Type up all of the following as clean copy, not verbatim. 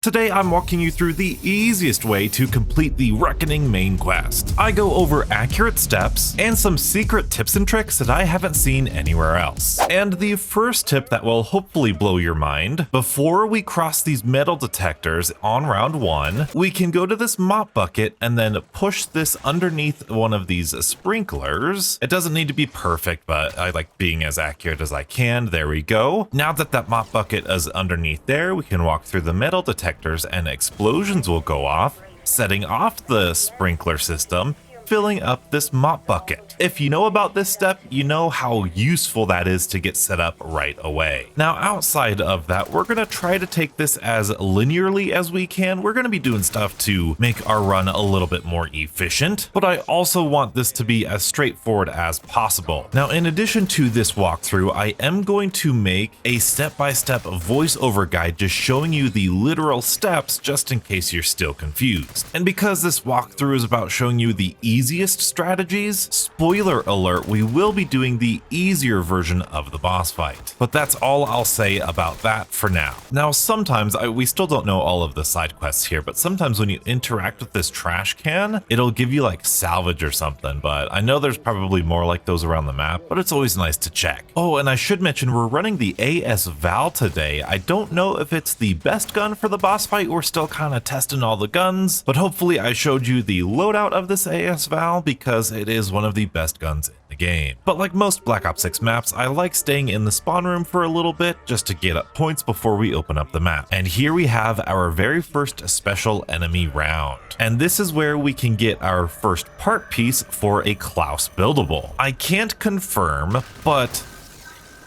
Today I'm walking you through the easiest way to complete the Reckoning main quest. I go over accurate steps and some secret tips and tricks that I haven't seen anywhere else. And the first tip that will hopefully blow your mind, before we cross these metal detectors on round 1, we can go to this mop bucket and then push this underneath one of these sprinklers. It doesn't need to be perfect, but I like being as accurate as I can. There we go. Now that mop bucket is underneath there, we can walk through the metal detectors and explosions will go off, setting off the sprinkler system, filling up this mop bucket. If you know about this step, you know how useful that is to get set up right away. Now, outside of that, we're gonna try to take this as linearly as we can. We're gonna be doing stuff to make our run a little bit more efficient, but I also want this to be as straightforward as possible. Now, in addition to this walkthrough, I am going to make a step-by-step voiceover guide just showing you the literal steps just in case you're still confused. And because this walkthrough is about showing you the easiest strategies, spoiler alert, we will be doing the easier version of the boss fight. But that's all I'll say about that for now. Now, sometimes, we still don't know all of the side quests here, but sometimes when you interact with this trash can, it'll give you like salvage or something, but I know there's probably more like those around the map, but it's always nice to check. Oh, and I should mention we're running the AS Val today. I don't know if it's the best gun for the boss fight. We're still kind of testing all the guns, but hopefully I showed you the loadout of this AS Val because it is one of the best guns in the game. But like most Black Ops 6 maps, I like staying in the spawn room for a little bit just to get up points before we open up the map. And here we have our very first special enemy round. And this is where we can get our first part piece for a Klaus buildable. I can't confirm, but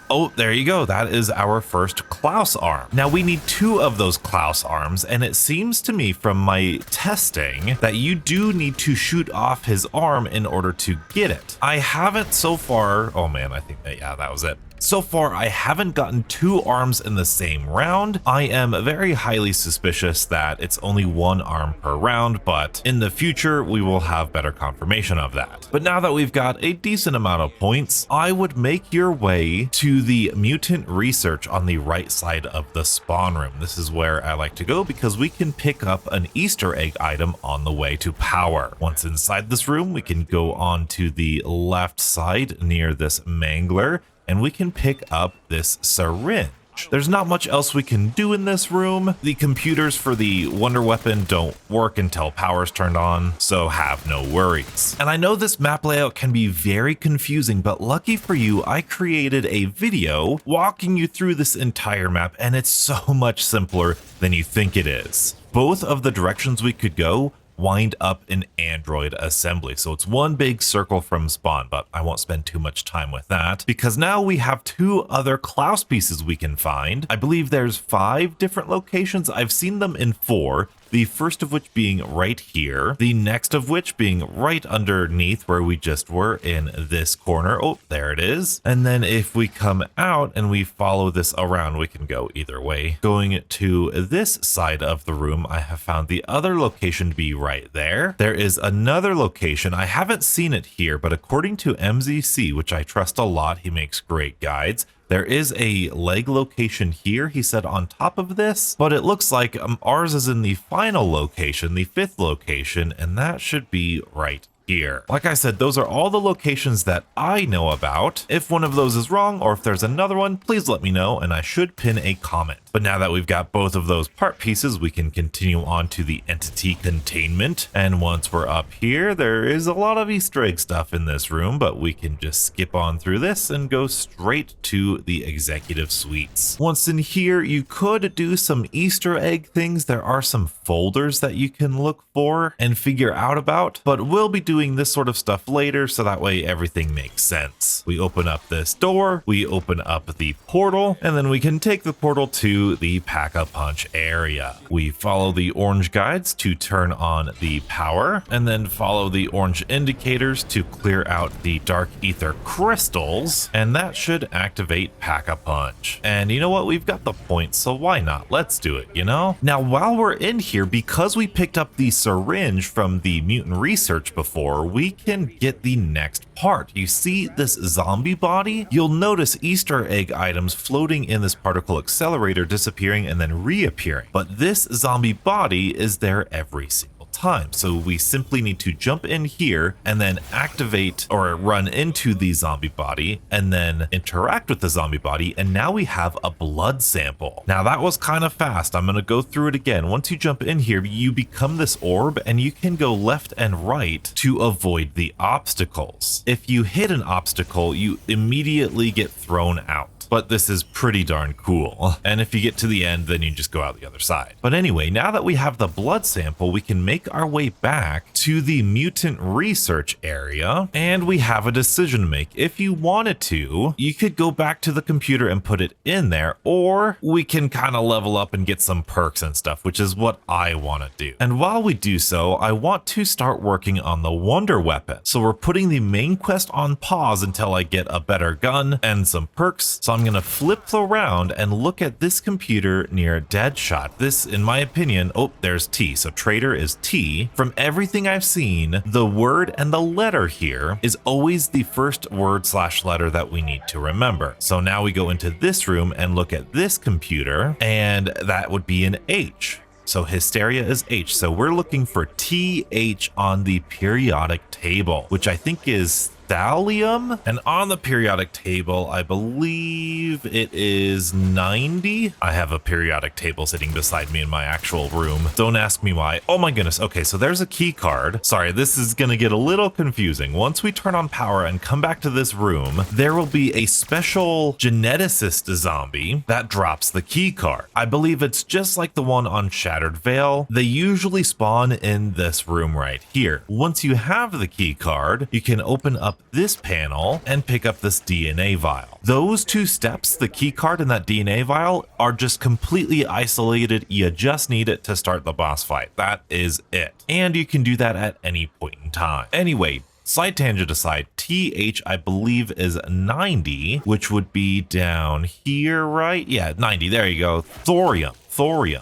oh, there you go. That is our first Klaus Arm. Now we need 2 of those Klaus Arms, and it seems to me from my testing that you do need to shoot off his arm in order to get it. I haven't so far, oh man, I think that, yeah, that was it. So far, I haven't gotten 2 arms in the same round. I am very highly suspicious that it's only 1 arm per round, but in the future, we will have better confirmation of that. But now that we've got a decent amount of points, I would make your way to the mutant research on the right side of the spawn room. This is where I like to go because we can pick up an Easter egg item on the way to power. Once inside this room, we can go on to the left side near this Mangler, and we can pick up this Syringe. There's not much else we can do in this room. The computers for the wonder weapon don't work until power's turned on, so have no worries. And I know this map layout can be very confusing, but lucky for you, I created a video walking you through this entire map, and it's so much simpler than you think it is. Both of the directions we could go wind up in Android assembly. So it's one big circle from spawn, but I won't spend too much time with that because now we have 2 other Klaus pieces we can find. I believe there's 5 different locations. I've seen them in 4. The first of which being right here, the next of which being right underneath where we just were in this corner. Oh, there it is. And then if we come out and we follow this around, we can go either way. Going to this side of the room, I have found the other location to be right there. There is another location. I haven't seen it here, but according to MZC, which I trust a lot, he makes great guides, there is a leg location here, he said, on top of this, but it looks like ours is in the final location, the 5th location, and that should be right here. Like I said, those are all the locations that I know about. If one of those is wrong, or if there's another one, please let me know, and I should pin a comment. But now that we've got both of those part pieces, we can continue on to the entity containment. And once we're up here, there is a lot of Easter egg stuff in this room, but we can just skip on through this and go straight to the executive suites. Once in here, you could do some Easter egg things. There are some folders that you can look for and figure out about, but we'll be doing this sort of stuff later, so that way everything makes sense. We open up this door, we open up the portal, and then we can take the portal to the Pack-a-Punch area. We follow the orange guides to turn on the power, and then follow the orange indicators to clear out the dark ether crystals, and that should activate Pack-a-Punch. And you know what? We've got the points, so why not? Let's do it, you know? Now, while we're in here, because we picked up the syringe from the mutant research before, we can get the next part. You see this zombie body? You'll notice Easter egg items floating in this particle accelerator disappearing and then reappearing. But this zombie body is there every single time. So we simply need to jump in here and then activate or run into the zombie body and then interact with the zombie body. And now we have a blood sample. Now that was kind of fast. I'm going to go through it again. Once you jump in here, you become this orb and you can go left and right to avoid the obstacles. If you hit an obstacle, you immediately get thrown out. But this is pretty darn cool. And if you get to the end, then you just go out the other side. But anyway, now that we have the blood sample, we can make our way back to the mutant research area, and we have a decision to make. If you wanted to, you could go back to the computer and put it in there, or we can kind of level up and get some perks and stuff, which is what I want to do. And while we do so, I want to start working on the wonder weapon. So we're putting the main quest on pause until I get a better gun and some perks. So I'm going to flip around and look at this computer near Deadshot. This, in my opinion, oh, there's T. So trader is T. From everything I've seen, the word and the letter here is always the first word / letter that we need to remember. So now we go into this room and look at this computer, and that would be an H. So hysteria is H. So we're looking for TH on the periodic table, which I think is thallium. And on the periodic table, I believe it is 90. I have a periodic table sitting beside me in my actual room. Don't ask me why. Oh my goodness. Okay, so there's a key card. Sorry, this is gonna get a little confusing. Once we turn on power and come back to this room, there will be a special geneticist zombie that drops the key card. I believe it's just like the one on Shattered Veil. They usually spawn in this room right here. Once you have the key card, you can open up this panel and pick up this DNA vial. Those two steps, the key card and that DNA vial, are just completely isolated. You just need it to start the boss fight. That is it. And you can do that at any point in time. Anyway, side tangent aside, TH I believe is 90, which would be down here, right? Yeah, 90. There you go. Thorium.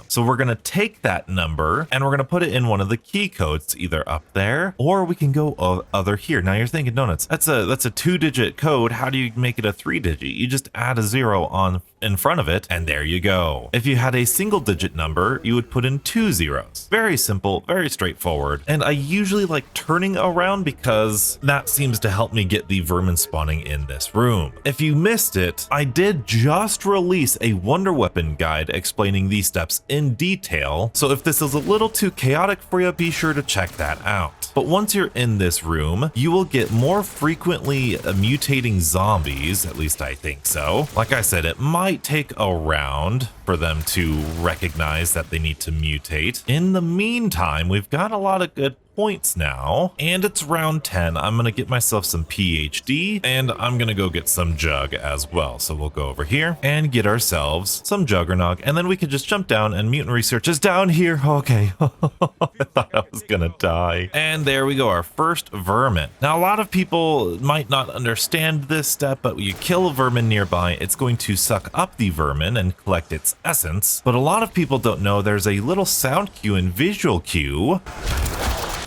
So we're going to take that number and we're going to put it in one of the key codes, either up there or we can go other here. Now you're thinking, donuts, that's a 2-digit code. How do you make it a 3-digit? You just add a 0 on in front of it and there you go. If you had a single digit number, you would put in 2 zeros. Very simple, very straightforward. And I usually like turning around because that seems to help me get the vermin spawning in this room. If you missed it, I did just release a wonder weapon guide explaining these steps in detail, so if this is a little too chaotic for you, be sure to check that out. But once you're in this room, you will get more frequently mutating zombies, at least I think so. Like I said, it might take a round for them to recognize that they need to mutate. In the meantime, we've got a lot of good points now, and it's round 10. I'm gonna get myself some PhD and I'm gonna go get some jug as well. So we'll go over here and get ourselves some juggernog, and then we can just jump down and mutant research is down here. Okay. I thought I was gonna die. And there we go, our first vermin. Now a lot of people might not understand this step, but you kill a vermin nearby, it's going to suck up the vermin and collect its essence. But a lot of people don't know there's a little sound cue and visual cue.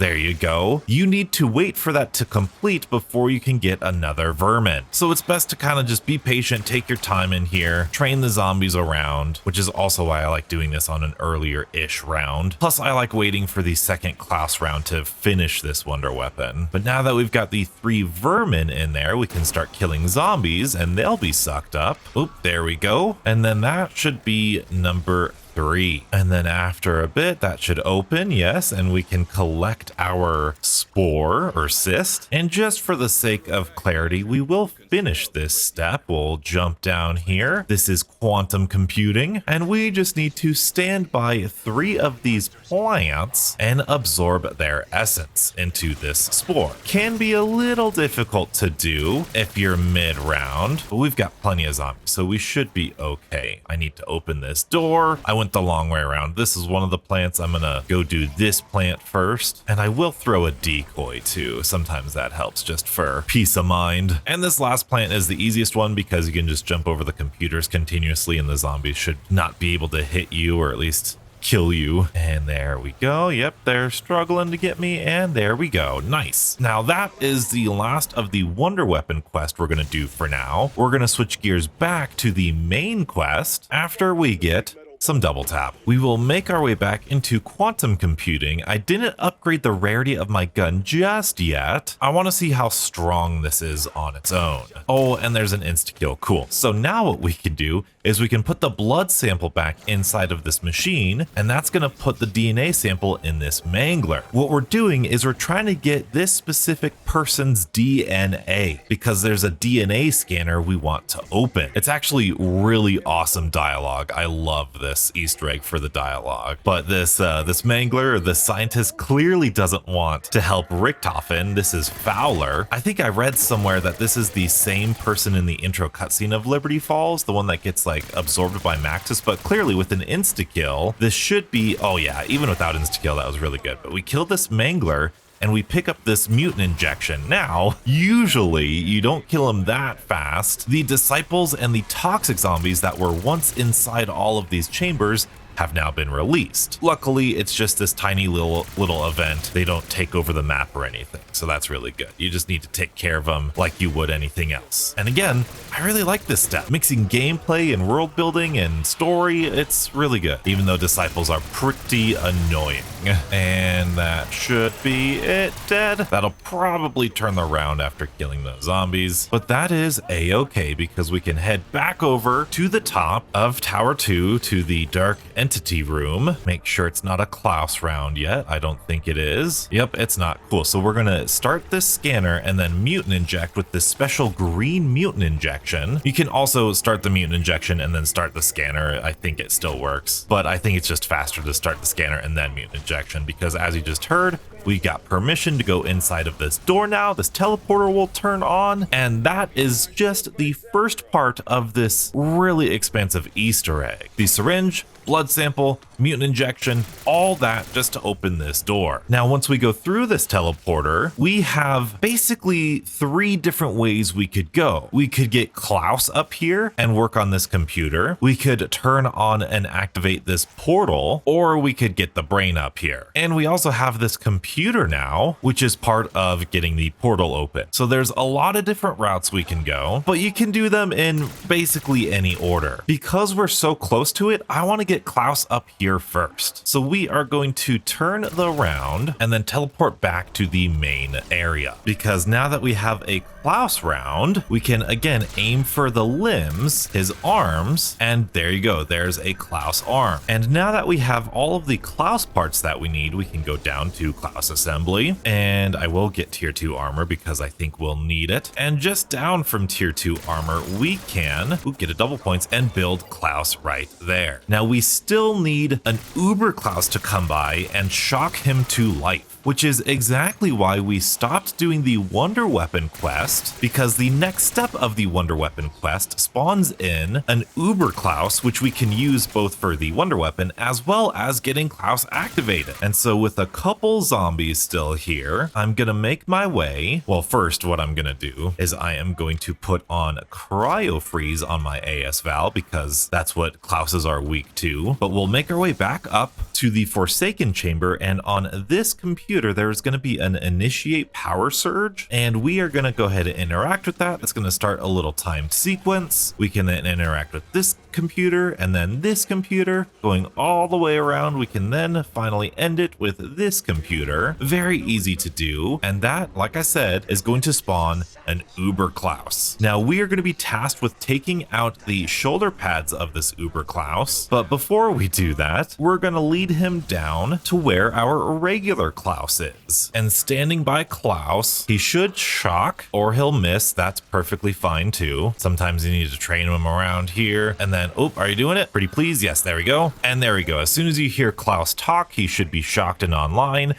There you go. You need to wait for that to complete before you can get another vermin. So it's best to kind of just be patient, take your time in here, train the zombies around, which is also why I like doing this on an earlier-ish round. Plus, I like waiting for the second Klaus round to finish this wonder weapon. But now that we've got the 3 vermin in there, we can start killing zombies and they'll be sucked up. Oop, there we go. And then that should be number 3. And then after a bit that should open, yes, and we can collect our spore or cyst. And just for the sake of clarity, we will finish this step. We'll jump down here. This is quantum computing, and we just need to stand by 3 of these plants and absorb their essence into this spore. Can be a little difficult to do if you're mid-round, but we've got plenty of zombies, so we should be okay. I need to open this door. I went the long way around. This is one of the plants. I'm gonna go do this plant first, and I will throw a decoy too. Sometimes that helps just for peace of mind. And this last plant is the easiest one because you can just jump over the computers continuously and the zombies should not be able to hit you, or at least kill you. And there we go. Yep, they're struggling to get me. And there we go. Nice. Now that is the last of the Wonder Weapon quest we're going to do for now. We're going to switch gears back to the main quest after we get some double tap. We will make our way back into quantum computing. I didn't upgrade the rarity of my gun just yet. I want to see how strong this is on its own. Oh, and there's an insta-kill. Cool. So now what we can do is we can put the blood sample back inside of this machine, and that's going to put the DNA sample in this Mangler. What we're doing is we're trying to get this specific person's DNA because there's a DNA scanner we want to open. It's actually really awesome dialogue. I love this Easter egg for the dialogue. But this Mangler, the scientist, clearly doesn't want to help Richtofen. This is Fowler. I think I read somewhere that this is the same person in the intro cutscene of Liberty Falls, the one that gets like absorbed by Maxis, but clearly with an insta-kill, this should be, oh yeah, even without insta-kill, that was really good. But we killed this Mangler, and we pick up this mutant injection. Now, usually you don't kill him that fast. The disciples and the toxic zombies that were once inside all of these chambers have now been released. Luckily, it's just this tiny little event. They don't take over the map or anything, so that's really good. You just need to take care of them like you would anything else. And again, I really like this step. Mixing gameplay and world building and story, it's really good, even though disciples are pretty annoying. And that should be it. Dead. That'll probably turn the round after killing those zombies, but that is a-okay because we can head back over to the top of Tower 2 to the dark entity room. Make sure it's not a Klaus round yet. I don't think it is. Yep, it's not. Cool. So we're gonna start this scanner and then mutant inject with this special green mutant injection. You can also start the mutant injection and then start the scanner. I think it still works, but I think it's just faster to start the scanner and then mutant injection because, as you just heard, we got permission to go inside of this door now. This teleporter will turn on, and that is just the first part of this really expansive Easter egg. The syringe, blood sample, mutant injection, all that just to open this door. Now, once we go through this teleporter, we have basically 3 different ways we could go. We could get Klaus up here and work on this computer. We could turn on and activate this portal, or we could get the brain up here. And we also have this computer now, which is part of getting the portal open. So there's a lot of different routes we can go, but you can do them in basically any order. Because we're so close to it, I want to get Klaus up here first. So we are going to turn the round and then teleport back to the main area. Because now that we have a Klaus round, we can again aim for the limbs, his arms, and there you go, there's a Klaus arm. And now that we have all of the Klaus parts that we need, we can go down to Klaus assembly, and I will get tier 2 armor because I think we'll need it. And just down from tier 2 armor, we can get a double points and build Klaus right there. Now we still need an Uber Klaus to come by and shock him to life, which is exactly why we stopped doing the Wonder Weapon quest, because the next step of the Wonder Weapon quest spawns in an Uber Klaus, which we can use both for the Wonder Weapon as well as getting Klaus activated. And so with a couple zombies still here, I'm gonna make my way. Well, first what I'm gonna do is I am going to put on Cryo Freeze on my AS Val because that's what Klauses are weak to. But we'll make our way back up to the Forsaken Chamber, and on this computer there's going to be an initiate power surge, and we are going to go ahead and interact with that. It's going to start a little timed sequence. We can then interact with this computer and then this computer going all the way around. We can then finally end it with this computer. Very easy to do, and that, like I said, is going to spawn an Uber Klaus. Now we are going to be tasked with taking out the shoulder pads of this Uber Klaus, but before we do that, we're going to lead him down to where our regular Klaus is. And standing by Klaus, he should shock or he'll miss. That's perfectly fine too. Sometimes you need to train him around here. And then, oh, are you doing it? Pretty please. Yes, there we go. And there we go. As soon as you hear Klaus talk, he should be shocked and online.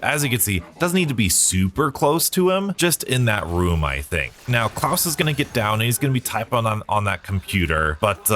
As you can see, doesn't need to be super close to him, just in that room, I think. Now, Klaus is going to get down and he's going to be typing on that computer, but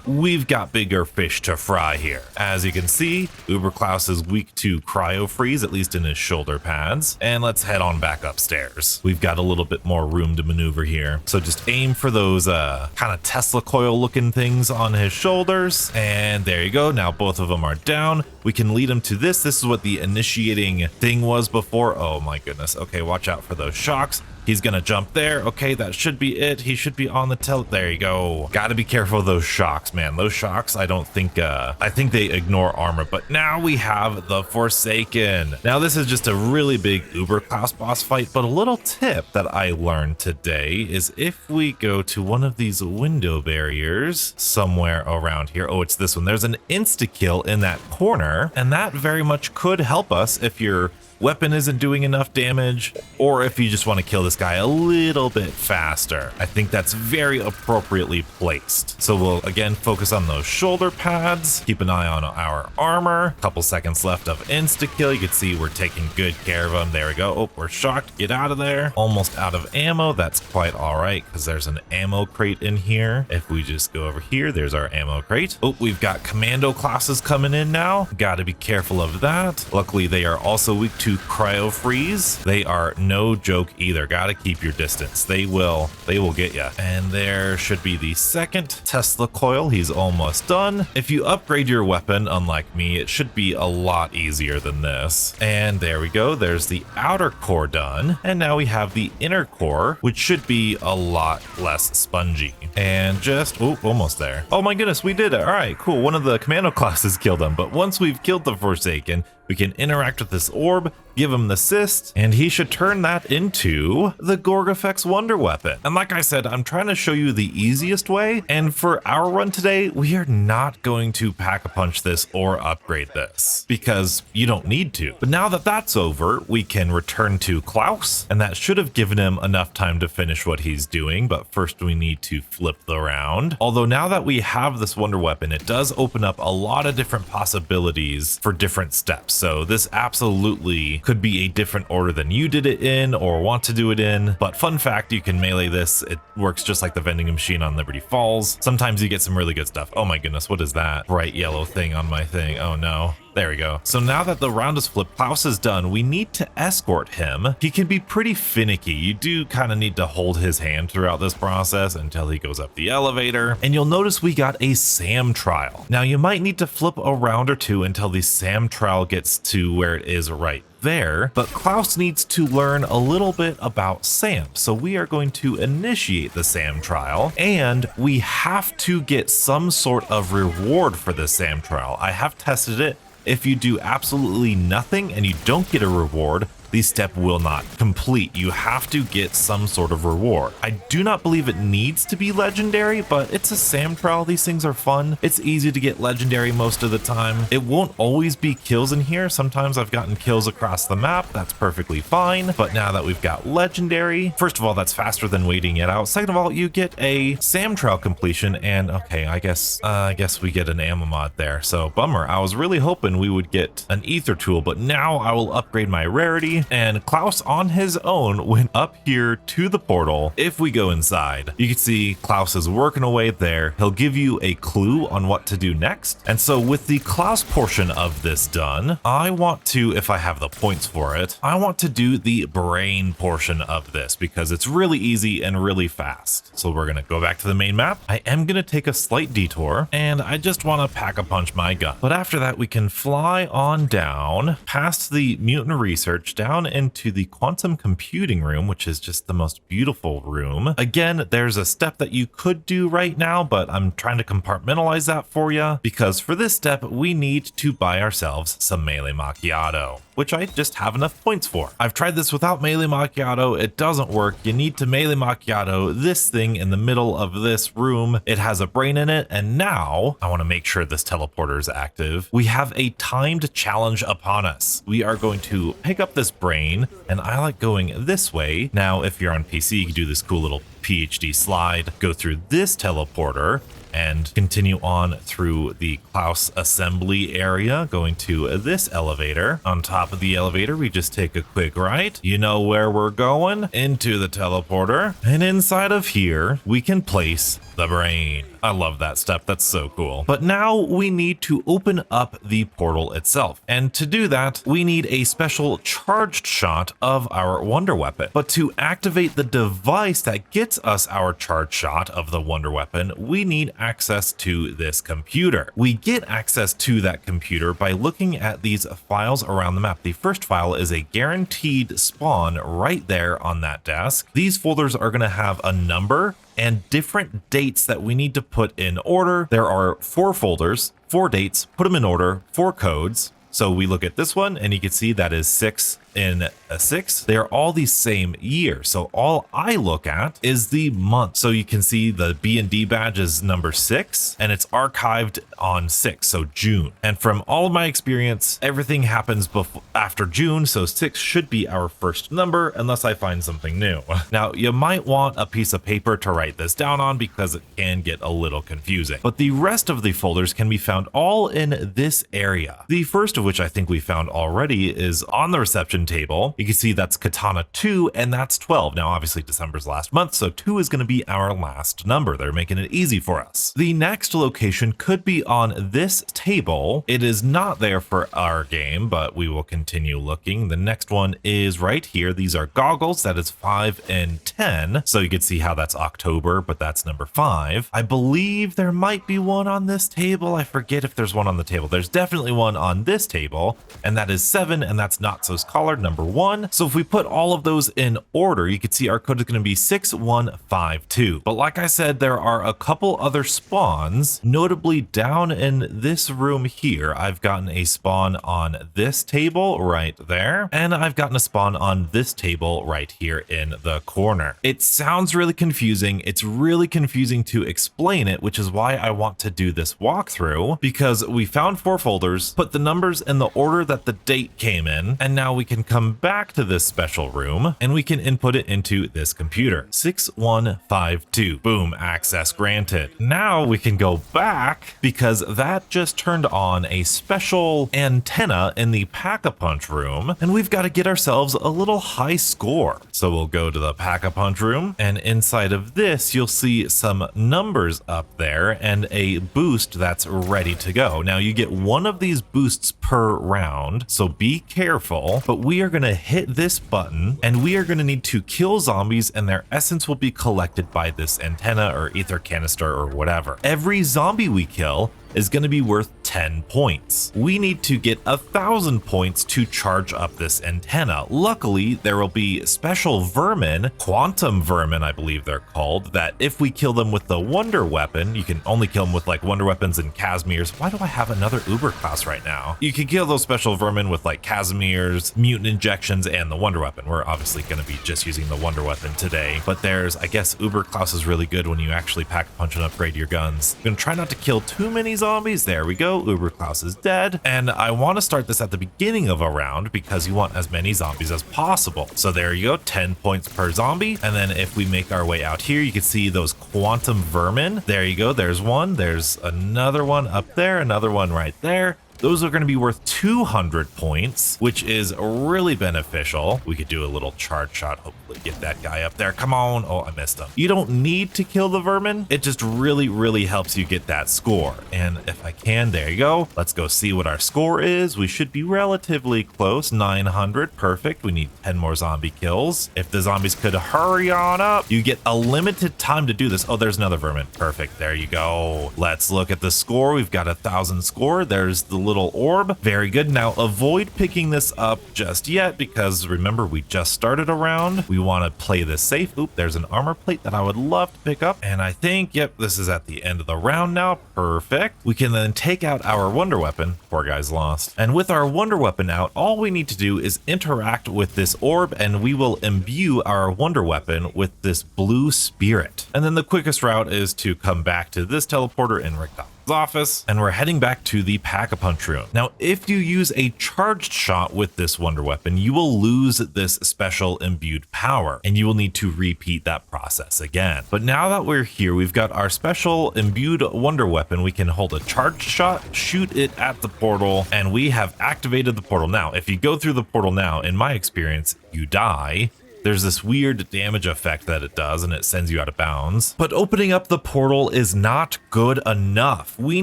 we've got bigger fish to fry here. As you can see, Uber Klaus is weak to cryo freeze, at least in his shoulder pads. And let's head on back upstairs. We've got a little bit more room to maneuver here. So just aim for those kind of Tesla coil looking things on his shoulders. And there you go. Now both of them are down. We can lead him to this. This is what the initiating thing was before. Oh my goodness. Okay, watch out for those shocks. He's gonna jump there. Okay, that should be it. He should be on the there you go. Gotta be careful of those shocks, man. Those shocks, I don't think, I think they ignore armor. But now we have the Forsaken. Now this is just a really big Uber Klaus boss fight, but a little tip that I learned today is if we go to one of these window barriers somewhere around here. Oh, it's this one. There's an insta-kill in that corner, and that very much could help us if you're weapon isn't doing enough damage, or if you just want to kill this guy a little bit faster. I think that's very appropriately placed. So we'll again focus on those shoulder pads, keep an eye on our armor. Couple seconds left of insta-kill. You can see we're taking good care of him. There we go. Oh, we're shocked. Get out of there. Almost out of ammo. That's quite all right, because there's an ammo crate in here. If we just go over here, there's our ammo crate. Oh, we've got commando classes coming in now. Got to be careful of that. Luckily, they are also weak to cryo freeze. They are no joke either. Gotta keep your distance. They will get you. And there should be the second Tesla coil. He's almost done. If you upgrade your weapon, unlike me, it should be a lot easier than this. And there we go. There's the outer core done. And now we have the inner core, which should be a lot less spongy. And just, oh, almost there. Oh my goodness, we did it. All right, cool. One of the commando classes killed him, but once we've killed the Forsaken, we can interact with this orb, give him the cyst, and he should turn that into the Gorgofex Wonder Weapon. And like I said, I'm trying to show you the easiest way, and for our run today, we are not going to pack-a-punch this or upgrade this, because you don't need to. But now that that's over, we can return to Klaus, and that should have given him enough time to finish what he's doing, but first we need to flip the round. Although now that we have this Wonder Weapon, it does open up a lot of different possibilities for different steps. So this absolutely could be a different order than you did it in or want to do it in. But fun fact, you can melee this. It works just like the vending machine on Liberty Falls. Sometimes you get some really good stuff. Oh my goodness, what is that bright yellow thing on my thing? Oh no. There we go. So now that the round is flipped, Klaus is done, we need to escort him. He can be pretty finicky. You do kind of need to hold his hand throughout this process until he goes up the elevator. And you'll notice we got a SAM trial. Now you might need to flip a round or two until the SAM trial gets to where it is right there, but Klaus needs to learn a little bit about SAM. So we are going to initiate the SAM trial, and we have to get some sort of reward for the SAM trial. I have tested it. If you do absolutely nothing and you don't get a reward, the step will not complete. You have to get some sort of reward. I do not believe it needs to be legendary, but it's a SAM trial. These things are fun. It's easy to get legendary most of the time. It won't always be kills in here. Sometimes I've gotten kills across the map. That's perfectly fine. But now that we've got legendary, first of all, that's faster than waiting it out. Second of all, you get a SAM trial completion, and okay, I guess we get an ammo mod there. So bummer. I was really hoping we would get an Aether tool, but now I will upgrade my rarity. And Klaus on his own went up here to the portal. If we go inside, you can see Klaus is working away there. He'll give you a clue on what to do next. And so with the Klaus portion of this done, I want to, if I have the points for it, I want to do the brain portion of this because it's really easy and really fast. So we're gonna go back to the main map. I am gonna take a slight detour and I just wanna pack-a-punch my gun. But after that, we can fly on down past the mutant research down into the quantum computing room, which is just the most beautiful room. Again, there's a step that you could do right now, but I'm trying to compartmentalize that for you because for this step, we need to buy ourselves some melee macchiato, which I just have enough points for. I've tried this without melee macchiato. It doesn't work. You need to melee macchiato this thing in the middle of this room. It has a brain in it. And now I want to make sure this teleporter is active. We have a timed challenge upon us. We are going to pick up this brain, and I like going this way. Now, if you're on PC, you can do this cool little PhD slide, go through this teleporter, and continue on through the Klaus assembly area, going to this elevator. On top of the elevator, we just take a quick right. You know where we're going? Into the teleporter. And inside of here, we can place the brain. I love that step. That's so cool. But now we need to open up the portal itself. And to do that, we need a special charged shot of our wonder weapon. But to activate the device that gets us our charged shot of the wonder weapon, we need access to this computer. We get access to that computer by looking at these files around the map. The first file is a guaranteed spawn right there on that desk. These folders are going to have a number and different dates that we need to put in order. There are 4 folders, 4 dates, put them in order, 4 codes. So we look at this one and you can see that is 6 in a 6. They are all the same year. So all I look at is the month. So you can see the B&D badge is number 6 and it's archived on 6, so June. And from all of my experience, everything happens after June. So 6 should be our first number unless I find something new. Now you might want a piece of paper to write this down on because it can get a little confusing. But the rest of the folders can be found all in this area. The first of which I think we found already is on the reception table. You can see that's Katana 2 and that's 12. Now obviously December's last month, so 2 is going to be our last number. They're making it easy for us. The next location could be on this table. It is not there for our game, but we will continue looking. The next one is right here. These are goggles. That is 5 and 10. So you can see how that's October, but that's number 5. I believe there might be one on this table. I forget if there's one on the table. There's definitely one on this table, and that is 7, and that's Not So Scholar number 1. So if we put all of those in order, you can see our code is going to be 6152. But like I said, there are a couple other spawns, notably down in this room here. I've gotten a spawn on this table right there, and I've gotten a spawn on this table right here in the corner. It sounds really confusing. It's really confusing to explain it, which is why I want to do this walkthrough, because we found 4 folders, put the numbers in the order that the date came in, and now we can come back to this special room and we can input it into this computer. 6152. Boom, access granted. Now we can go back because that just turned on a special antenna in the Pack-a-Punch room, and we've got to get ourselves a little high score. So we'll go to the Pack-a-Punch room, and inside of this you'll see some numbers up there and a boost that's ready to go. Now you get one of these boosts per round, so be careful, but we are going to hit this button and we are going to need to kill zombies, and their essence will be collected by this antenna or ether canister or whatever. Every zombie we kill is going to be worth 10 points. We need to get 1,000 points to charge up this antenna. Luckily, there will be special vermin, quantum vermin, I believe they're called, that if we kill them with the wonder weapon, you can only kill them with like wonder weapons and Casimirs. Why do I have another Uber class right now? You can kill those special vermin with like Casimirs, mutant injections, and the wonder weapon. We're obviously going to be just using the wonder weapon today, but there's, I guess, Uber class is really good when you actually pack a punch and upgrade your guns. I'm going to try not to kill too many zombies. There we go. Uber Klaus is dead. And I want to start this at the beginning of a round because you want as many zombies as possible. So there you go, 10 points per zombie. And then if we make our way out here, you can see those quantum vermin. There you go. There's one. There's another one up there. Another one right there. Those are going to be worth 200 points, which is really beneficial. We could do a little charge shot, hopefully get that guy up there. Come on. Oh, I missed him. You don't need to kill the vermin. It just really helps you get that score. And if I can, there you go. Let's go see what our score is. We should be relatively close. 900. Perfect. We need 10 more zombie kills. If the zombies could hurry on up, you get a limited time to do this. Oh, there's another vermin. Perfect. There you go. Let's look at the score. We've got 1,000 score. There's the little orb. Very good. Now avoid picking this up just yet because remember, we just started a round. We want to play this safe. Oop, there's an armor plate that I would love to pick up. And I think, yep, this is at the end of the round now. Perfect. We can then take out our wonder weapon. Poor guy's lost. And with our wonder weapon out, all we need to do is interact with this orb and we will imbue our wonder weapon with this blue spirit. And then the quickest route is to come back to this teleporter in Rick's office, and we're heading back to the Pack-a-Punch room. Now, if you use a charged shot with this wonder weapon, you will lose this special imbued power, and you will need to repeat that process again. But now that we're here, we've got our special imbued wonder weapon. We can hold a charged shot, shoot it at the portal, and we have activated the portal. Now, if you go through the portal now, in my experience, you die. There's this weird damage effect that it does, and it sends you out of bounds. But opening up the portal is not good enough. We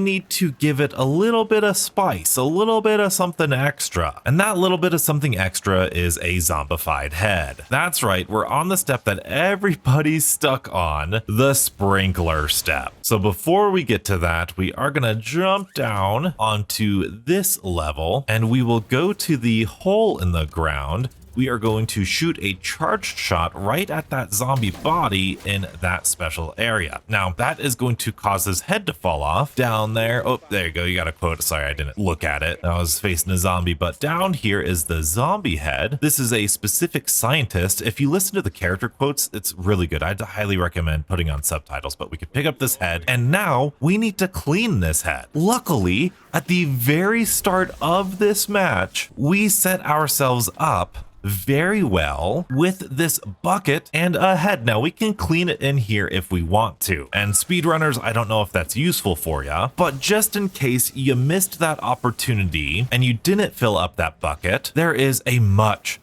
need to give it a little bit of spice, a little bit of something extra. And that little bit of something extra is a zombified head. That's right, we're on the step that everybody's stuck on, the sprinkler step. So before we get to that, we are gonna jump down onto this level, and we will go to the hole in the ground. We are going to shoot a charged shot right at that zombie body in that special area. Now, that is going to cause his head to fall off down there. Oh, there you go. You got a quote. Sorry, I didn't look at it. I was facing a zombie, but down here is the zombie head. This is a specific scientist. If you listen to the character quotes, it's really good. I'd highly recommend putting on subtitles, but we could pick up this head, and now we need to clean this head. Luckily, at the very start of this match, we set ourselves up very well with this bucket and a head. Now we can clean it in here if we want to. And speedrunners, I don't know if that's useful for you, but just in case you missed that opportunity and you didn't fill up that bucket, there is a much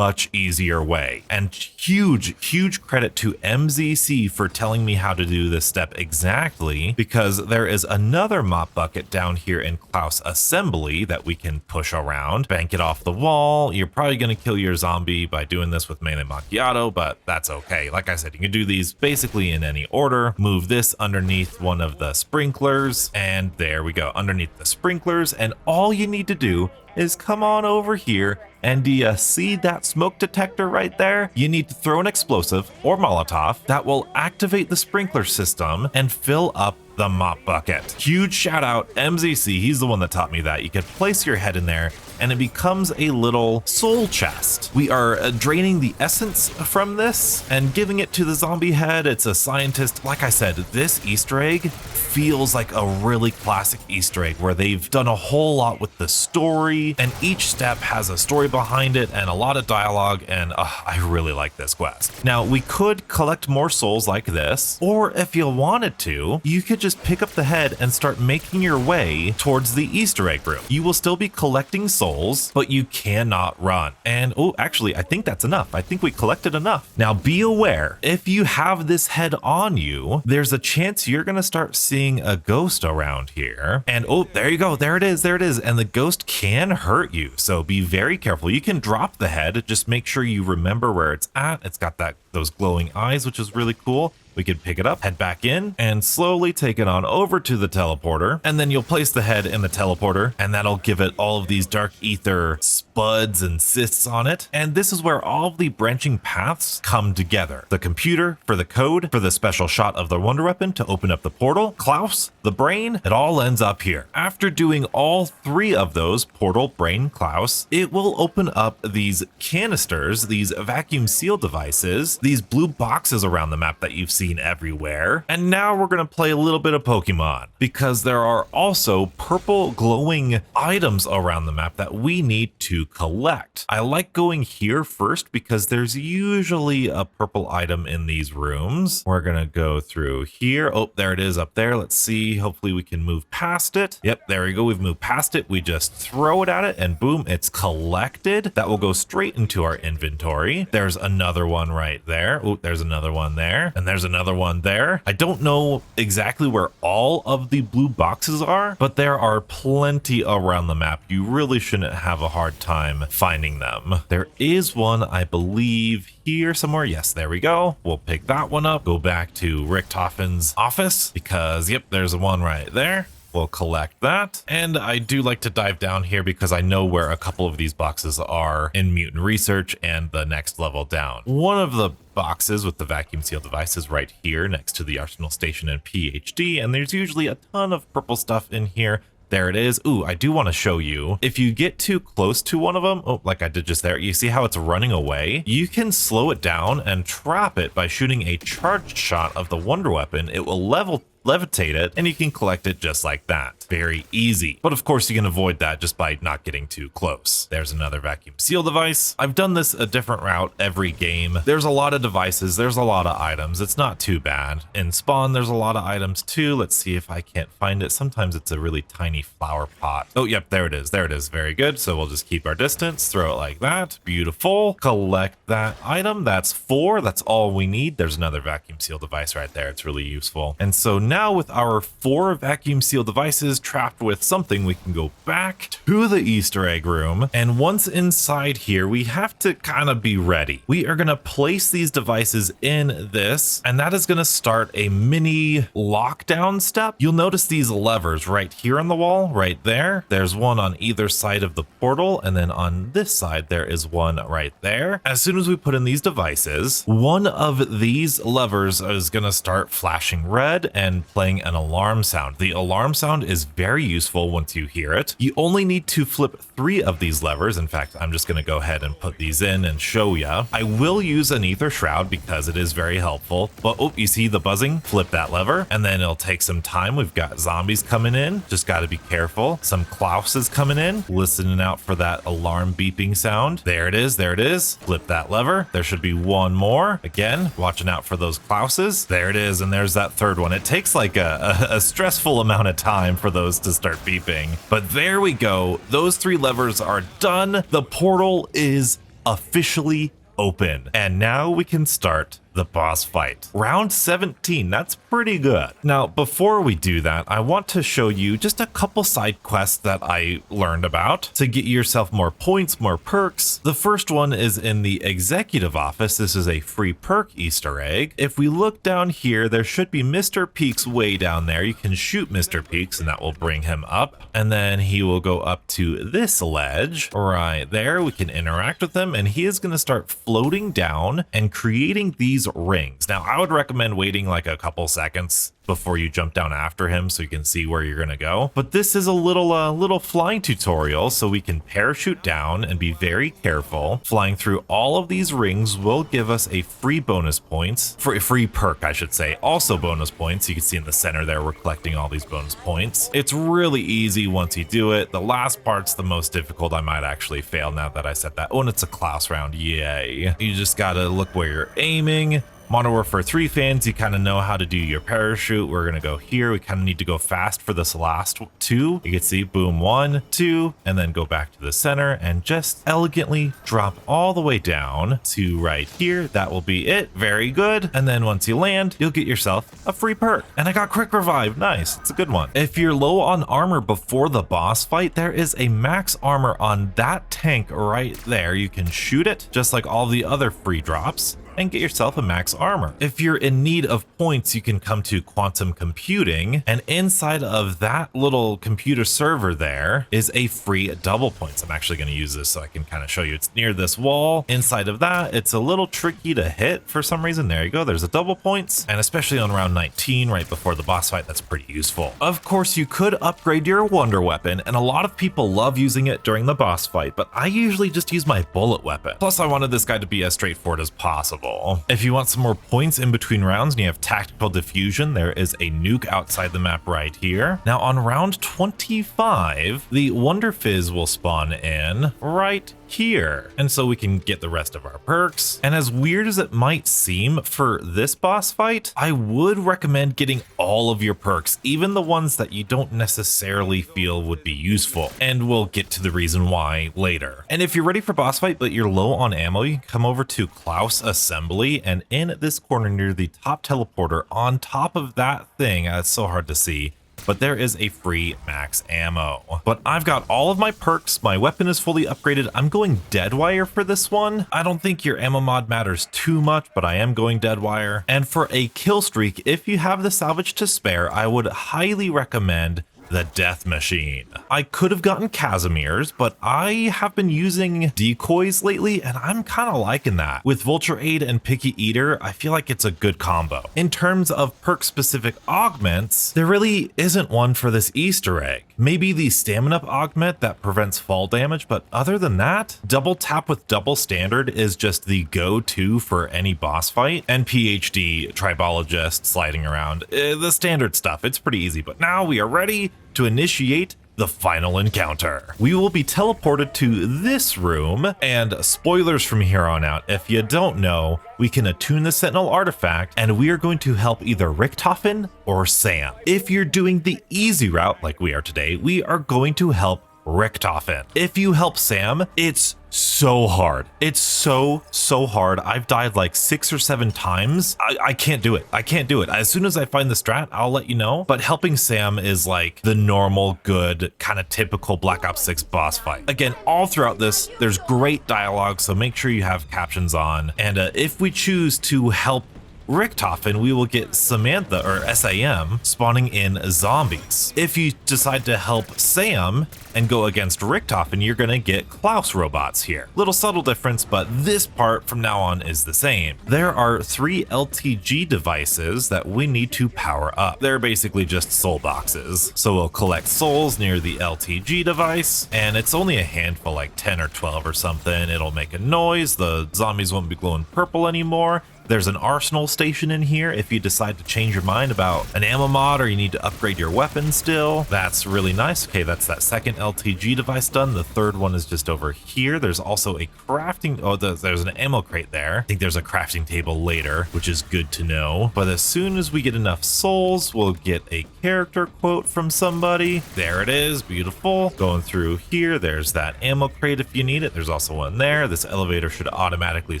easier way. And huge credit to MZC for telling me how to do this step exactly, because there is another mop bucket down here in Klaus Assembly that we can push around, bank it off the wall. You're probably going to kill your zombie by doing this with melee macchiato, but that's okay. Like I said, you can do these basically in any order. Move this underneath one of the sprinklers, and there we go, underneath the sprinklers. And all you need to do is come on over here, and do you see that smoke detector right there? You need to throw an explosive or Molotov that will activate the sprinkler system and fill up the mop bucket. Huge shout out MZC, he's the one that taught me that. You can place your head in there and it becomes a little soul chest. We are draining the essence from this and giving it to the zombie head. It's a scientist. Like I said, this Easter egg feels like a really classic Easter egg where they've done a whole lot with the story, and each step has a story behind it and a lot of dialogue, and I really like this quest. Now, we could collect more souls like this, or if you wanted to, you could just pick up the head and start making your way towards the Easter egg room. You will still be collecting souls, but you cannot run. And oh, actually, I think that's enough. I think we collected enough. Now, be aware, if you have this head on you, there's a chance you're gonna start seeing a ghost around here. And oh, there you go. There it is. There it is. And the ghost can hurt you. So be very careful. You can drop the head. Just make sure you remember where it's at. It's got those glowing eyes, which is really cool. We could pick it up, head back in, and slowly take it on over to the teleporter. And then you'll place the head in the teleporter, and that'll give it all of these dark ether spuds and cysts on it. And this is where all of the branching paths come together. The computer for the code, for the special shot of the wonder weapon to open up the portal, Klaus, the brain, it all ends up here. After doing all three of those, portal, brain, Klaus, it will open up these canisters, these vacuum seal devices, these blue boxes around the map that you've seen everywhere. And now we're going to play a little bit of Pokemon, because there are also purple glowing items around the map that we need to collect. I like going here first because there's usually a purple item in these rooms. We're going to go through here. Oh, there it is up there. Let's see. Hopefully we can move past it. Yep, there we go. We've moved past it. We just throw it at it and boom, it's collected. That will go straight into our inventory. There's another one right there. Oh, there's another one there. And there's another one there. I don't know exactly where all of the blue boxes are, but there are plenty around the map. You really shouldn't have a hard time finding them. There is one, I believe, here somewhere. Yes, there we go. We'll pick that one up. Go back to Richtofen's office because, yep, there's one right there. We'll collect that. And I do like to dive down here because I know where a couple of these boxes are in Mutant Research and the next level down. One of the boxes with the vacuum seal device is right here next to the Arsenal Station and PhD, and there's usually a ton of purple stuff in here. There it is. Ooh, I do want to show you. If you get too close to one of them, oh, like I did just there, you see how it's running away? You can slow it down and trap it by shooting a charged shot of the wonder weapon. It will level levitate it, and you can collect it just like that. Very easy. But of course you can avoid that just by not getting too close. There's another vacuum seal device. I've done this a different route every game. There's a lot of devices, there's a lot of items. It's not too bad. In spawn, there's a lot of items too. Let's see if I can't find it. Sometimes it's a really tiny flower pot. Oh, yep, there it is. There it is. Very good. So we'll just keep our distance, throw it like that. Beautiful. Collect that item. That's 4. That's all we need. There's another vacuum seal device right there. It's really useful. And so now with our 4 vacuum seal devices trapped with something, we can go back to the Easter egg room. And once inside here, we have to kind of be ready. We are going to place these devices in this, and that is going to start a mini lockdown step. You'll notice these levers right here on the wall, right there. There's one on either side of the portal, and then on this side, there is one right there. As soon as we put in these devices, one of these levers is going to start flashing red and playing an alarm sound. The alarm sound is very useful once you hear it. You only need to flip 3 of these levers. In fact, I'm just going to go ahead and put these in and show you. I will use an Aether shroud because it is very helpful. But oh, you see the buzzing? Flip that lever and then it'll take some time. We've got zombies coming in. Just got to be careful. Some Klauses coming in. Listening out for that alarm beeping sound. There it is. There it is. Flip that lever. There should be one more. Again, watching out for those Klauses. There it is. And there's that third one. It takes like a stressful amount of time for those to start beeping. But there we go. Those 3 levers are done. The portal is officially open. And now we can start the boss fight. Round 17, that's pretty good. Now, before we do that, I want to show you just a couple side quests that I learned about to get yourself more points, more perks. The first one is in the executive office. This is a free perk Easter egg. If we look down here, there should be Mr. Peaks way down there. You can shoot Mr. Peaks and that will bring him up. And then he will go up to this ledge right there. We can interact with him and he is going to start floating down and creating these rings. Now, I would recommend waiting like a couple seconds before you jump down after him so you can see where you're gonna go. But this is a little flying tutorial so we can parachute down and be very careful. Flying through all of these rings will give us a free bonus points, for a free perk, I should say. Also bonus points. You can see in the center there, we're collecting all these bonus points. It's really easy once you do it. The last part's the most difficult. I might actually fail now that I said that. Oh, and it's a Klaus round. Yay. You just gotta look where you're aiming. Modern Warfare 3 fans, you kind of know how to do your parachute. We're going to go here. We kind of need to go fast for this last 2. You can see, boom, 1, 2, and then go back to the center and just elegantly drop all the way down to right here. That will be it. Very good. And then once you land, you'll get yourself a free perk. And I got quick revive. Nice. It's a good one. If you're low on armor before the boss fight, there is a max armor on that tank right there. You can shoot it just like all the other free drops and get yourself a max armor. If you're in need of points, you can come to quantum computing, and inside of that little computer server there is a free double points. I'm actually going to use this so I can kind of show you. It's near this wall. Inside of that, it's a little tricky to hit for some reason. There you go. There's a double points, and especially on round 19 right before the boss fight, that's pretty useful. Of course, you could upgrade your wonder weapon, and a lot of people love using it during the boss fight, but I usually just use my bullet weapon. Plus, I wanted this guy to be as straightforward as possible. If you want some more points in between rounds and you have tactical diffusion, there is a nuke outside the map right here. Now on round 25, the Wonder Fizz will spawn in right here. And so we can get the rest of our perks. And as weird as it might seem for this boss fight, I would recommend getting all of your perks, even the ones that you don't necessarily feel would be useful. And we'll get to the reason why later. And if you're ready for boss fight, but you're low on ammo, you can come over to Klaus Assembly, and in this corner near the top teleporter on top of that thing, it's so hard to see, but there is a free max ammo. But I've got all of my perks, my weapon is fully upgraded. I'm going Deadwire for this one. I don't think your ammo mod matters too much, but I am going Deadwire. And for a kill streak, if you have the salvage to spare, I would highly recommend the Death Machine. I could have gotten Casimir's, but I have been using decoys lately, and I'm kind of liking that. With Vulture Aid and Picky Eater, I feel like it's a good combo. In terms of perk-specific augments, there really isn't one for this Easter egg. Maybe the stamina augment that prevents fall damage, but other than that, double tap with double standard is just the go-to for any boss fight. And PhD tribologist sliding around, the standard stuff, it's pretty easy. But now we are ready to initiate the final encounter. We will be teleported to this room, and spoilers from here on out, if you don't know, we can attune the Sentinel artifact, and we are going to help either Richtofen or Sam. If you're doing the easy route, like we are today, we are going to help Richtofen. If you help Sam, it's so hard. It's so hard. I've died like 6 or 7 times. I can't do it. I can't do it. As soon as I find the strat, I'll let you know. But helping Sam is like the normal, good, kind of typical Black Ops 6 boss fight. Again, all throughout this, there's great dialogue, so make sure you have captions on. And if we choose to help Richtofen, we will get Samantha, or SAM, spawning in zombies. If you decide to help Sam and go against Richtofen, you're gonna get Klaus robots here. Little subtle difference, but this part from now on is the same. There are 3 LTG devices that we need to power up. They're basically just soul boxes. So we'll collect souls near the LTG device, and it's only a handful, like 10 or 12 or something. It'll make a noise, the zombies won't be glowing purple anymore. There's an arsenal station in here if you decide to change your mind about an ammo mod or you need to upgrade your weapon still. That's really nice. Okay, that's that second LTG device done. The third one is just over here. There's also a crafting, there's an ammo crate there. I think there's a crafting table later, which is good to know. But as soon as we get enough souls, we'll get a character quote from somebody. There it is, beautiful. Going through here, there's that ammo crate if you need it. There's also one there. This elevator should automatically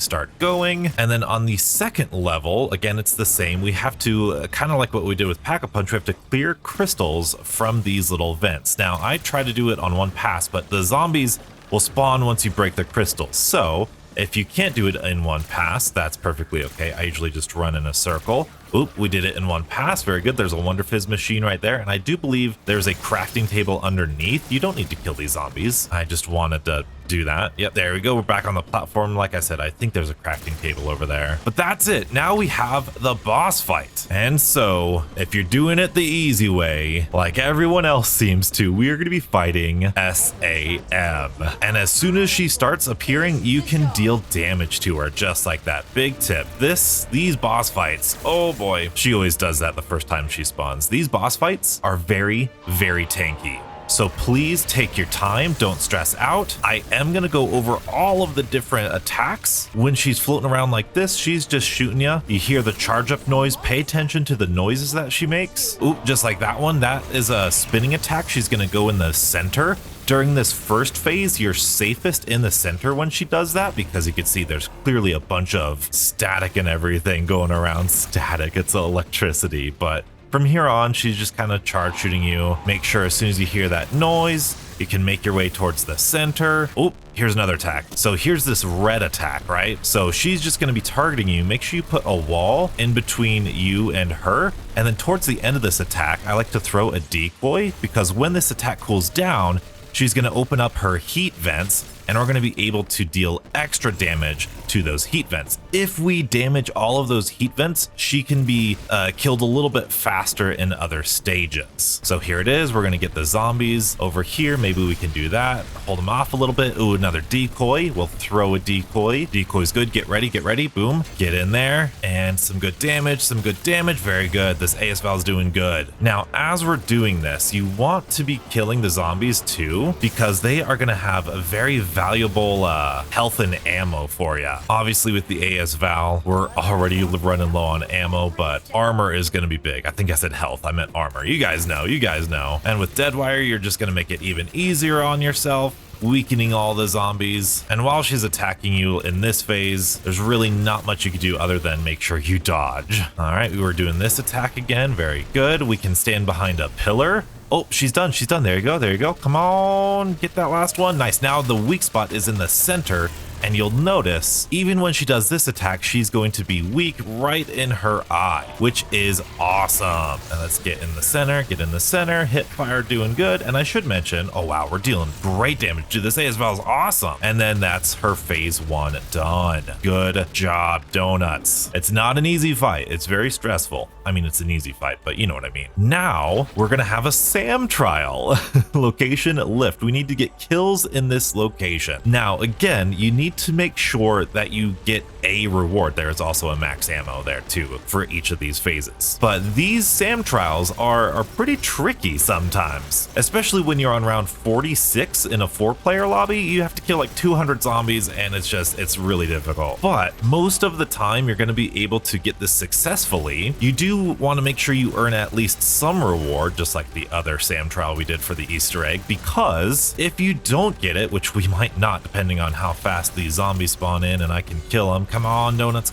start going. And then on the second level, again, it's the same. We have to, kind of like what we did with Pack-a-Punch, we have to clear crystals from these little vents. Now, I try to do it on one pass, but the zombies will spawn once you break the crystals. So if you can't do it in one pass, that's perfectly okay. I usually just run in a circle. Oop, we did it in one pass. Very good. There's a Wonder Fizz machine right there. And I do believe there's a crafting table underneath. You don't need to kill these zombies. I just wanted to do that. Yep, there we go. We're back on the platform. Like I said, I think there's a crafting table over there. But that's it. Now we have the boss fight. And so if you're doing it the easy way, like everyone else seems to, we are going to be fighting SAM. And as soon as she starts appearing, you can deal damage to her just like that. Big tip. These boss fights, oh boy, she always does that the first time she spawns. These boss fights are very, very tanky. So please take your time, don't stress out. I am gonna go over all of the different attacks. When she's floating around like this, she's just shooting you. You hear the charge up noise, pay attention to the noises that she makes. Oop, just like that one, that is a spinning attack. She's gonna go in the center. During this first phase, you're safest in the center when she does that, because you can see there's clearly a bunch of static and everything going around. Static, it's electricity, but from here on, she's just kind of charge shooting you. Make sure as soon as you hear that noise, you can make your way towards the center. Oh, here's another attack. So here's this red attack, right? So she's just going to be targeting you. Make sure you put a wall in between you and her. And then towards the end of this attack, I like to throw a decoy, because when this attack cools down, she's going to open up her heat vents, and we're going to be able to deal extra damage to those heat vents. If we damage all of those heat vents, she can be killed a little bit faster in other stages. So here it is. We're going to get the zombies over here. Maybe we can do that. Hold them off a little bit. Ooh, another decoy. We'll throw a decoy. Decoy's good. Get ready. Get ready. Boom. Get in there. And some good damage. Some good damage. Very good. This ASVAL is doing good. Now, as we're doing this, you want to be killing the zombies too, because they are going to have a very valuable health and ammo for you. Obviously with the ASVAL, we're already running low on ammo, but armor is going to be big. I think I said health, I meant armor. You guys know, you guys know. And with Deadwire, you're just going to make it even easier on yourself, weakening all the zombies. And while she's attacking you in this phase, there's really not much you can do other than make sure you dodge. All right, we were doing this attack again. Very good. We can stand behind a pillar. Oh, she's done. She's done. There you go. There you go. Come on. Get that last one. Nice. Now the weak spot is in the center, And you'll notice, even when she does this attack, she's going to be weak right in her eye, which is awesome. And let's get in the center, hit fire doing good. And I should mention, oh wow, we're dealing great damage. Dude, this ASVAL is awesome. And then that's her phase 1 done. Good job, donuts. It's not an easy fight. It's very stressful. I mean, it's an easy fight, but you know what I mean. Now we're gonna have a SAM trial. Location lift. We need to get kills in this location. Now, again, you need to make sure that you get a reward. There's also a max ammo there too for each of these phases. But these SAM trials are pretty tricky sometimes, especially when you're on round 46 in a 4-player lobby. You have to kill like 200 zombies and it's really difficult. But most of the time you're going to be able to get this successfully. You do want to make sure you earn at least some reward, just like the other SAM trial we did for the Easter egg, because if you don't get it, which we might not depending on how fast these zombies spawn in and I can kill them. Come on, donuts,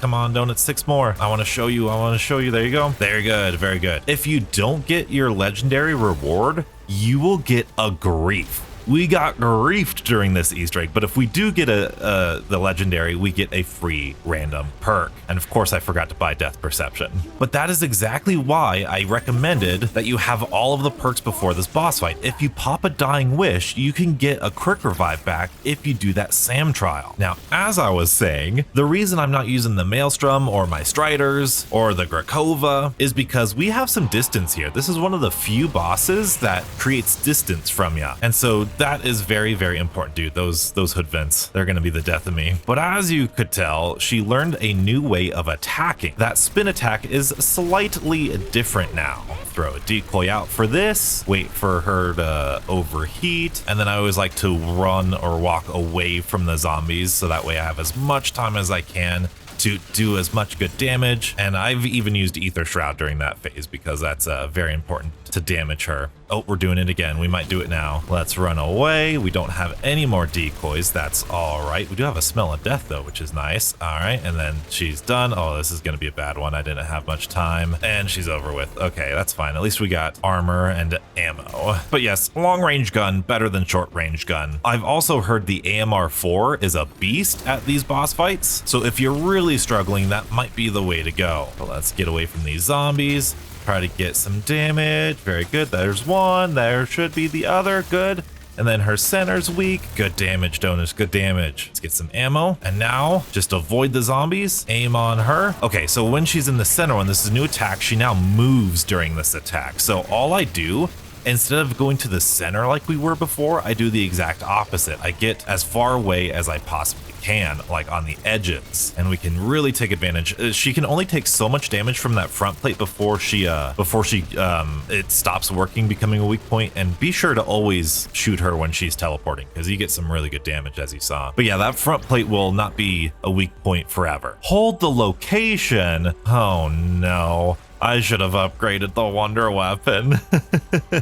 6 more. I want to show you. There you go. Very good, very good. If you don't get your legendary reward, you will get a grief. We got griefed during this Easter egg, but if we do get the legendary, we get a free random perk. And of course I forgot to buy Death Perception. But that is exactly why I recommended that you have all of the perks before this boss fight. If you pop a Dying Wish, you can get a quick revive back if you do that SAM trial. Now, as I was saying, the reason I'm not using the Maelstrom or my Striders or the Grakova is because we have some distance here. This is one of the few bosses that creates distance from you. And so that is very, very important, dude. Those hood vents, they're gonna be the death of me. But as you could tell, she learned a new way of attacking. That spin attack is slightly different now. Throw a decoy out for this, wait for her to overheat, and then I always like to run or walk away from the zombies so that way I have as much time as I can to do as much good damage. And I've even used Aether Shroud during that phase because that's very important to damage her. Oh, we're doing it again. We might do it now. Let's run away. We don't have any more decoys. That's all right. We do have a smell of death though, which is nice. All right, and then she's done. Oh, this is gonna be a bad one. I didn't have much time and she's over with. Okay, that's fine. At least we got armor and ammo. But yes, long range gun better than short range gun. I've also heard the AMR4 is a beast at these boss fights. So if you're really struggling, that might be the way to go. But let's get away from these zombies. Try to get some damage. Very good. There's one. There should be the other. Good. And then her center's weak. Good damage, Donuts. Good damage. Let's get some ammo. And now, just avoid the zombies. Aim on her. Okay, so when she's in the center one, this is a new attack. She now moves during this attack. So all I do, instead of going to the center like we were before, I do the exact opposite. I get as far away as I possibly can, like on the edges, and we can really take advantage. She can only take so much damage from that front plate before it stops working, becoming a weak point. And be sure to always shoot her when she's teleporting because you get some really good damage, as you saw. But yeah, that front plate will not be a weak point forever. Hold the location. Oh no. I should have upgraded the Wonder Weapon.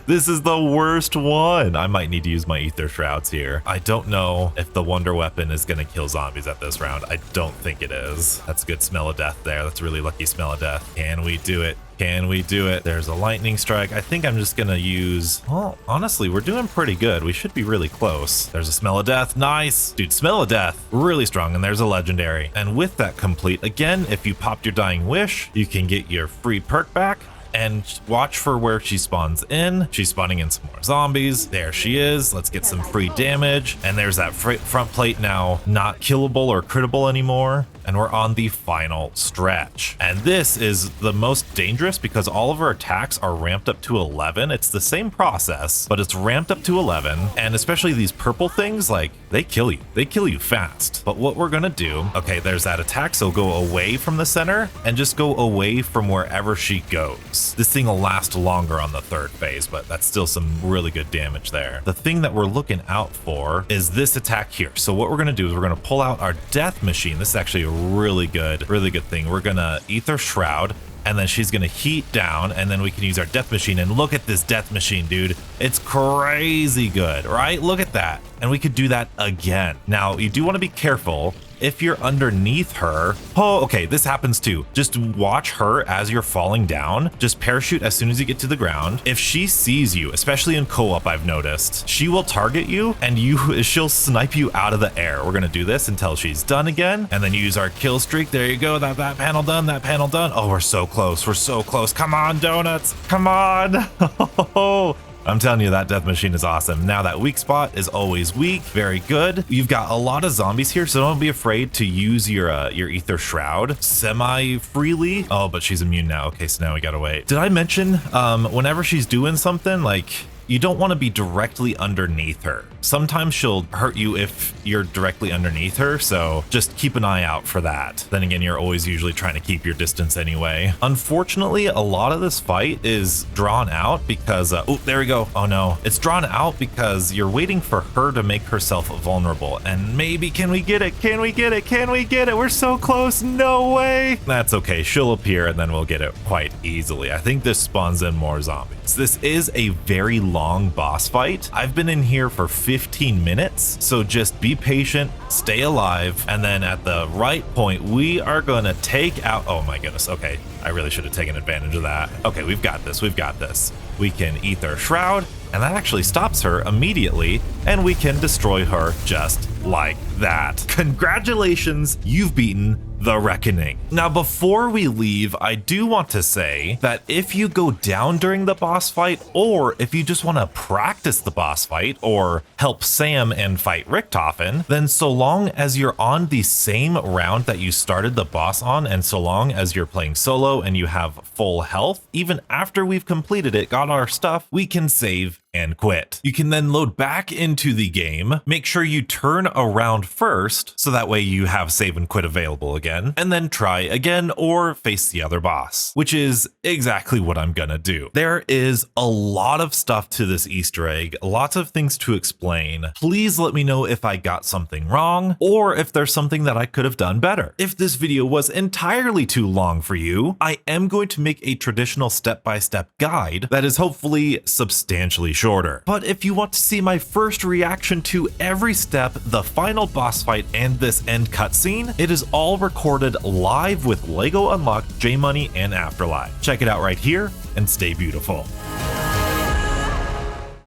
This is the worst one. I might need to use my Aether Shrouds here. I don't know if the Wonder Weapon is gonna kill zombies at this round. I don't think it is. That's a good smell of death there. That's a really lucky smell of death. Can we do it? Can we do it? There's a lightning strike. I think I'm just gonna use, well, honestly, we're doing pretty good. We should be really close. There's a smell of death. Nice. Dude, smell of death. Really strong. And there's a legendary. And with that complete, again, if you popped your Dying Wish, you can get your free perk back. And watch for where she spawns in. She's spawning in some more zombies. There she is. Let's get some free damage. And there's that front plate now not killable or crittable anymore. And we're on the final stretch. And this is the most dangerous because all of her attacks are ramped up to 11. It's the same process, but it's ramped up to 11. And especially these purple things, like, they kill you. They kill you fast. But what we're gonna do, okay, there's that attack. So go away from the center and just go away from wherever she goes. This thing will last longer on the third phase, but that's still some really good damage there. The thing that we're looking out for is this attack here. So what we're gonna do is we're gonna pull out our death machine. This is actually a really good thing. We're gonna Aether Shroud, and then she's gonna heat down, and then we can use our death machine. And look at this death machine, dude. It's crazy good, right? Look at that. And we could do that again. Now, you do want to be careful if you're underneath her, oh, okay, this happens too. Just watch her as you're falling down. Just parachute as soon as you get to the ground. If she sees you, especially in co-op, I've noticed, she will target you and she'll snipe you out of the air. We're gonna do this until she's done again, and then use our kill streak. There you go. That panel done. That panel done. Oh, we're so close. We're so close. Come on, donuts. Come on. I'm telling you, that death machine is awesome. Now that weak spot is always weak. Very good. You've got a lot of zombies here, so don't be afraid to use your Aether Shroud semi-freely. Oh, but she's immune now. Okay, so now we gotta wait. Did I mention whenever she's doing something, like, you don't want to be directly underneath her. Sometimes she'll hurt you if you're directly underneath her, so just keep an eye out for that. Then again, you're always usually trying to keep your distance anyway. Unfortunately, a lot of this fight is drawn out because, oh, there we go. Oh no, it's drawn out because you're waiting for her to make herself vulnerable. And maybe, can we get it? Can we get it? Can we get it? We're so close. No way. That's okay. She'll appear and then we'll get it quite easily. I think this spawns in more zombies. This is a very long boss fight. I've been in here for 15 minutes, so just be patient, stay alive, and then at the right point, we are gonna take out, oh my goodness, okay, I really should have taken advantage of that. Okay, we've got this, we've got this. We can Aether Shroud, and that actually stops her immediately, and we can destroy her just like that. Congratulations, you've beaten the Reckoning. Now, before we leave, I do want to say that if you go down during the boss fight, or if you just want to practice the boss fight or help Sam and fight Richtofen, then so long as you're on the same round that you started the boss on, and so long as you're playing solo and you have full health, even after we've completed it, got our stuff, we can save and quit. You can then load back into the game, make sure you turn around first, so that way you have save and quit available again, and then try again or face the other boss, which is exactly what I'm gonna do. There is a lot of stuff to this Easter egg, lots of things to explain. Please let me know if I got something wrong, or if there's something that I could have done better. If this video was entirely too long for you, I am going to make a traditional step-by-step guide that is hopefully substantially shorter. But if you want to see my first reaction to every step, the final boss fight, and this end cutscene, it is all recorded live with LEGO Unlocked, J-Money, and Afterlife. Check it out right here, and stay beautiful.